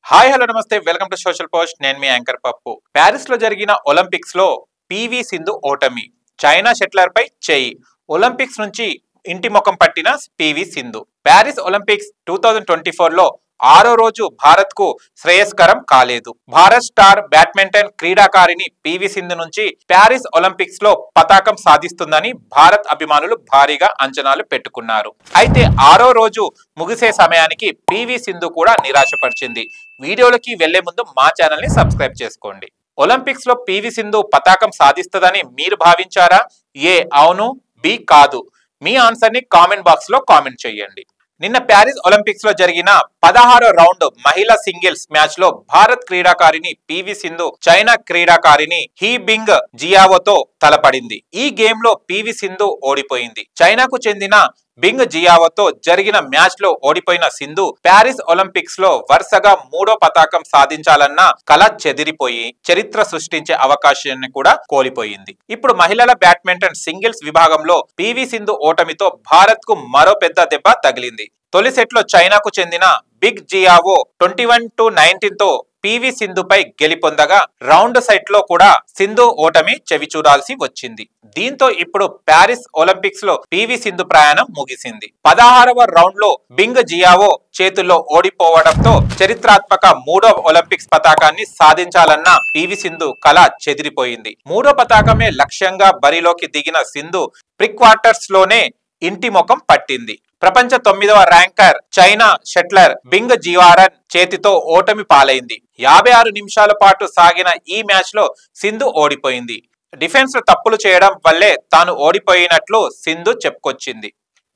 Hi hello నమస్తే welcome to social post. నేను మీ యాంకర్ పప్పు. ప్యారిస్ లో జరిగిన ఒలింపిక్స్ లో పివి సింధు ఓటమి, చైనా షెట్లర్ పై చేయి. ఒలింపిక్స్ నుంచి ఇంటి ముఖం పట్టిన పివి సింధు. ప్యారిస్ ఒలింపిక్స్ 2024 లో 6వ రోజు భారత్ కు శ్రేయస్కరం కాలేదు. భారత్ స్టార్ బ్యాడ్మింటన్ క్రీడాకారిణి పివి సింధు నుంచి ప్యారిస్ ఒలింపిక్స్ లో పతాకం సాధిస్తుందని భారత్ అభిమానులు భారీగా అంచనాలు పెట్టుకున్నారు. అయితే 6వ రోజు ముగిసే సమయానికి పివి సింధు కూడా నిరాశపరిచింది. వీడియోలకి వెళ్లే ముందు మా ఛానల్ ని సబ్స్క్రైబ్ చేసుకోండి. ఒలింపిక్స్ లో పివి సింధు పతాకం సాధిస్తుందని మీరు భావించారా? ఏ అవును, బి కాదు. మీ ఆన్సర్ ని కామెంట్ బాక్స్ లో కామెంట్ చేయండి. నిన్న ప్యారిస్ ఒలింపిక్స్ లో జరిగిన 16వ రౌండ్ మహిళా సింగిల్స్ మ్యాచ్ లో భారత్ క్రీడాకారిణి పివి సింధు చైనా క్రీడాకారిణి హీ బింగ్ జియావోతో తలపడింది. ఈ గేమ్ లో పివి సింధు ఓడిపోయింది. చైనాకు చెందిన బింగ్ జియావోతో జరిగిన మ్యాచ్ లో ఓడిపోయిన సింధు ప్యారిస్ ఒలింపిక్స్ లో వరుసగా 3వ పతాకం సాధించాలన్న కల చెదిరిపోయి చరిత్ర సృష్టించే అవకాశాన్ని కూడా కోల్పోయింది. ఇప్పుడు మహిళల బ్యాడ్మింటన్ సింగిల్స్ విభాగంలో పివి సింధు ఓటమితో భారత్ కు మరో పెద్ద దెబ్బ తగిలింది. తొలి సెట్ లో చైనాకు చెందిన బిగ్ జియావో 21-19 తో పివి సింధుపై గెలుపొందగా రౌండ్ సెట్ లో కూడా సింధు ఓటమి చెవి చూడాల్సి వచ్చింది. దీంతో ఇప్పుడు ప్యారిస్ ఒలింపిక్స్ లో పివి సింధు ప్రయాణం ముగిసింది. 16వ రౌండ్ లో బింగ్ జియావో చేతుల్లో ఓడిపోవడంతో చరిత్రాత్మక 3వ ఒలింపిక్స్ పతాకాన్ని సాధించాలన్న పివి సింధు కల చెదిరిపోయింది. 3వ పతాకమే లక్ష్యంగా బరిలోకి దిగిన సింధు ప్రీ క్వార్టర్స్ లోనే ఇంటి ముఖం పట్టింది. ప్రపంచ 9వ ర్యాంకర్ చైనా షెట్లర్ బింగ్ జియావోన్ చేతితో ఓటమి పాలైంది. 56 నిమిషాల పాటు సాగిన ఈ మ్యాచ్ లో సింధు ఓడిపోయింది. డిఫెన్స్ లో తప్పులు చేయడం వల్లే తాను ఓడిపోయినట్లు సింధు చెప్పుకొచ్చింది.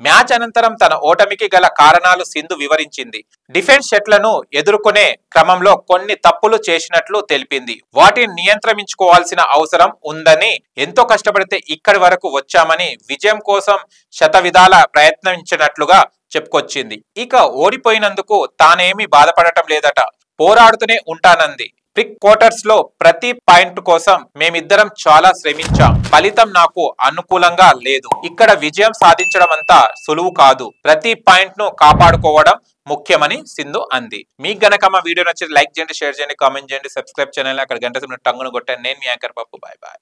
మ్యాచ్ అనంతరం తన ఓటమికి గల కారణాలు సింధు వివరించింది. డిఫెన్స్ షట్లను ఎదుర్కొనే క్రమంలో కొన్ని తప్పులు చేసినట్లు తెలిపింది. వాటిని నియంత్రించుకోవాల్సిన అవసరం ఉందని, ఎంతో కష్టపడితే ఇక్కడి వరకు వచ్చామని, విజయం కోసం శతవిధాల ప్రయత్నించినట్లుగా చెప్పుకొచ్చింది. ఇక ఓడిపోయినందుకు తానేమీ బాధపడటం లేదట, పోరాడుతూనే ఉంటానంది. ప్రీ క్వార్టర్స్ లో ప్రతి పాయింట్ కోసం మేమిద్దరం చాలా శ్రమించాం. ఫలితం నాకు అనుకూలంగా లేదు. ఇక్కడ విజయం సాధించడం అంతా సులువు కాదు. ప్రతి పాయింట్ ను కాపాడుకోవడం ముఖ్యమని సింధు అంది. మీకు గనక మా వీడియో నచ్చితే లైక్ చేయండి, షేర్ చేయండి, కామెంట్ చేయండి, సబ్స్క్రైబ్ ఛానల్ అక్కడ గంట టంగును కొట్టండి. నేను మీ యాంకర్ పప్పు. Bye bye.